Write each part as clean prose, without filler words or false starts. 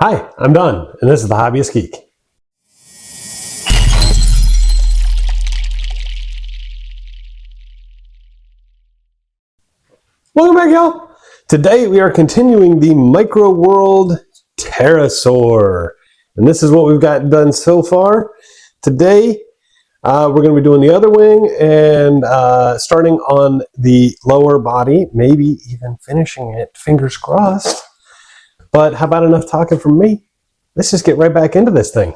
Hi, I'm Don, and this is The Hobbyist Geek. Welcome back, y'all. Today we are continuing the Microworld Pterosaur, and this is what we've got done so far. Today we're going to be doing the other wing and starting on the lower body, maybe even finishing it, fingers crossed. But how about enough talking from me? Let's just get right back into this thing.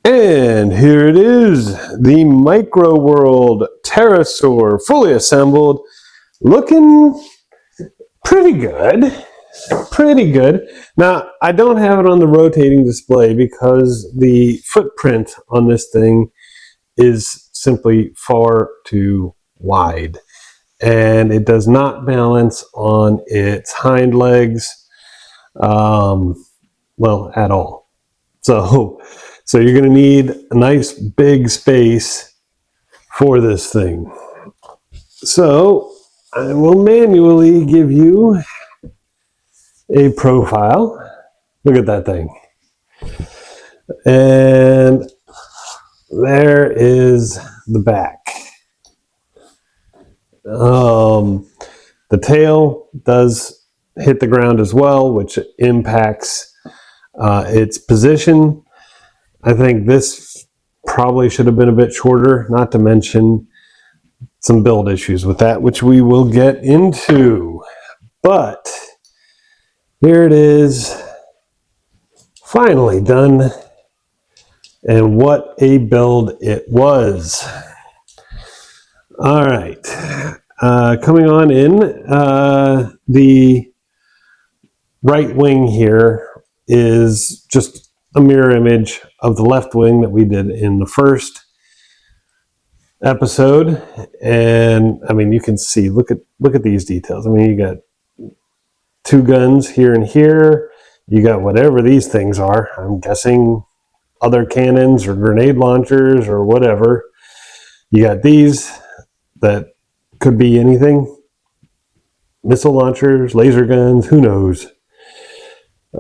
And here it is, the Microworld Pterosaur, fully assembled, looking pretty good. Pretty good. Now, I don't have it on the rotating display because the footprint on this thing is simply far too wide. And it does not balance on its hind legs, well, at all. So you're going to need a nice big space for this thing. So I will manually give you a profile. Look at that thing. And there is the back. The tail does hit the ground as well, which impacts its position. I think this probably should have been a bit shorter, not to mention some build issues with that, which we will get into. But here it is, finally done. And what a build it was. All right, coming on in, the right wing here is just a mirror image of the left wing that we did in the first episode. And I mean, you can see, look at these details. I mean, you got two guns here and here. You got whatever these things are. I'm guessing other cannons or grenade launchers or whatever. You got these that could be anything. Missile launchers, laser guns, who knows?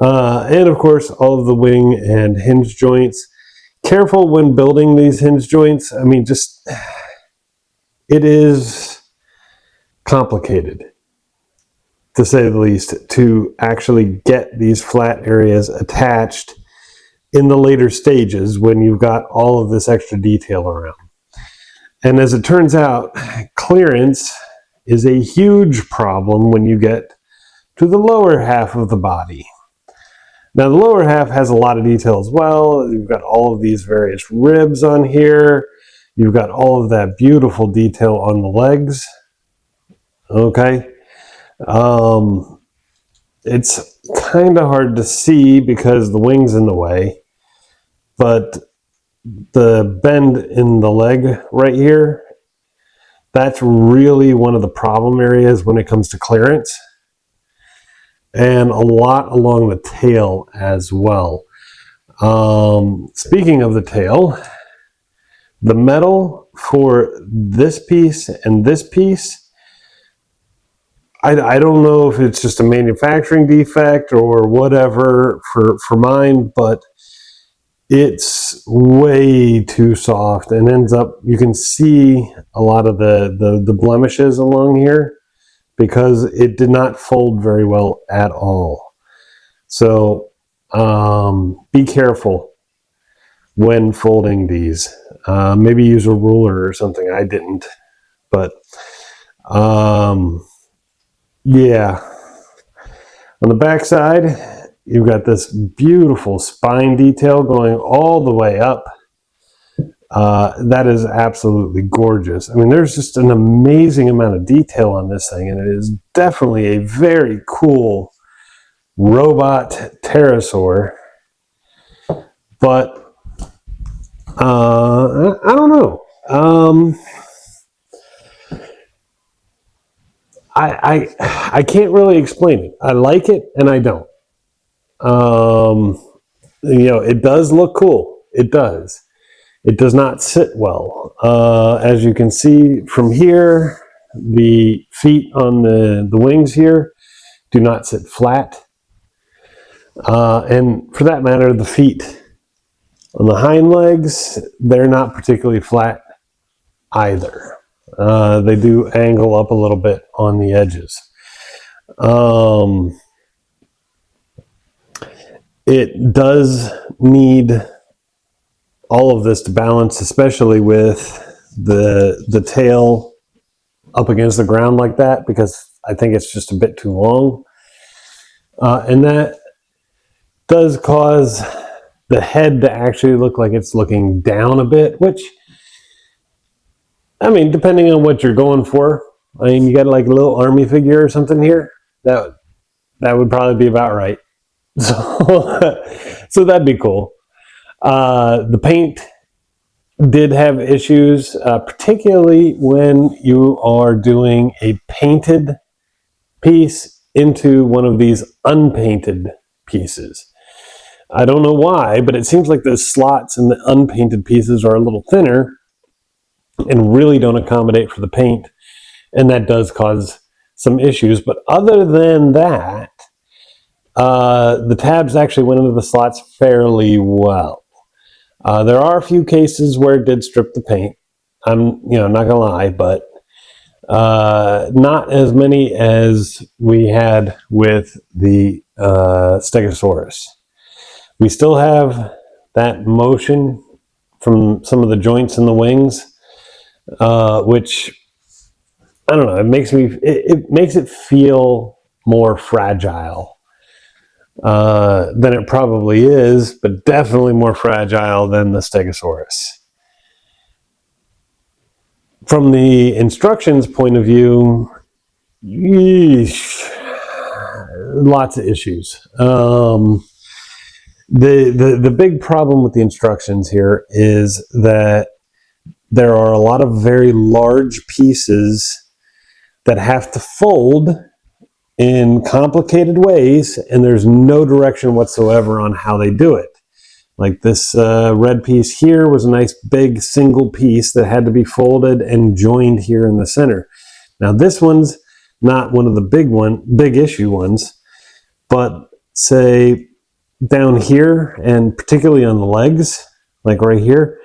And of course, all of the wing and hinge joints. Careful when building these hinge joints. I mean, just, it is complicated, to say the least, to actually get these flat areas attached in the later stages when you've got all of this extra detail around. And as it turns out, clearance is a huge problem when you get to the lower half of the body. Now, the lower half has a lot of detail as well. You've got all of these various ribs on here. You've got all of that beautiful detail on the legs. Okay. It's kind of hard to see because the wing's in the way, but the bend in the leg right here, that's really one of the problem areas when it comes to clearance. And a lot along the tail as well. Speaking of the tail, the metal for this piece and this piece, I don't know if it's just a manufacturing defect or whatever for mine, but it's way too soft and ends up, you can see a lot of the blemishes along here because it did not fold very well at all. So be careful when folding these. Maybe use a ruler or something. I didn't, but yeah. On the back side, you've got this beautiful spine detail going all the way up. That is absolutely gorgeous. I mean, there's just an amazing amount of detail on this thing, and it is definitely a very cool robot pterosaur. But I don't know. I can't really explain it. I like it and I don't. You know, it does look cool. It does. It does not sit well. As you can see from here, the feet on the wings here do not sit flat. And for that matter, the feet on the hind legs, they're not particularly flat either. They do angle up a little bit on the edges. It does need all of this to balance, especially with the tail up against the ground like that, because I think it's just a bit too long. And that does cause the head to actually look like it's looking down a bit, which, I mean, depending on what you're going for, I mean, you got like a little army figure or something here, that would probably be about right. So, so that'd be cool. The paint did have issues, particularly when you are doing a painted piece into one of these unpainted pieces. I don't know why, but it seems like those slots in the unpainted pieces are a little thinner and really don't accommodate for the paint, and that does cause some issues. But other than that, the tabs actually went into the slots fairly well. There are a few cases where it did strip the paint. I'm not gonna lie, but not as many as we had with the Stegosaurus. We still have that motion from some of the joints in the wings, which, I don't know, it makes it feel more fragile than it probably is, but definitely more fragile than the Stegosaurus. From the instructions point of view, yeesh, lots of issues. The big problem with the instructions here is that there are a lot of very large pieces that have to fold in complicated ways, and there's no direction whatsoever on how they do it. Like this red piece here was a nice big single piece that had to be folded and joined here in the center. Now this one's not one of the big issue ones, but say down here, and particularly on the legs, like right here,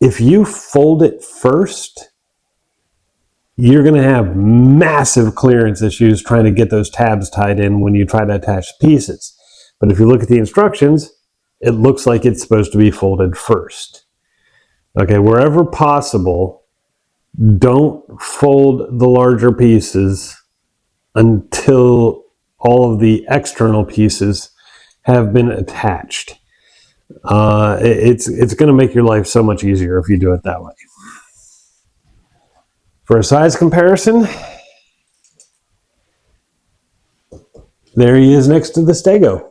if you fold it first, you're going to have massive clearance issues trying to get those tabs tied in when you try to attach the pieces. But if you look at the instructions, it looks like it's supposed to be folded first. Okay, wherever possible, don't fold the larger pieces until all of the external pieces have been attached. It's going to make your life so much easier if you do it that way. For a size comparison, there he is next to the Stego.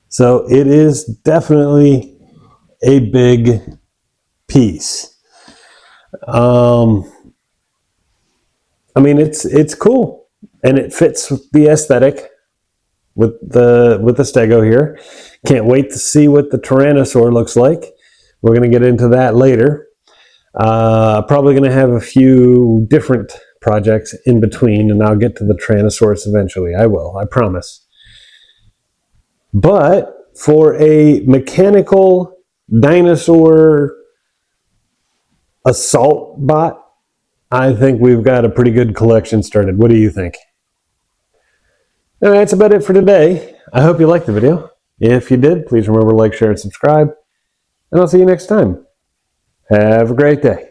So it is definitely a big piece. I mean, it's cool, and it fits the aesthetic with the Stego here. Can't wait to see what the Tyrannosaur looks like. We're going to get into that later. Probably going to have a few different projects in between, and I'll get to the Tyrannosaurus eventually. I will, I promise. But for a mechanical dinosaur assault bot, I think we've got a pretty good collection started. What do you think? All right, that's about it for today. I hope you liked the video. If you did, please remember to like, share, and subscribe. And I'll see you next time. Have a great day.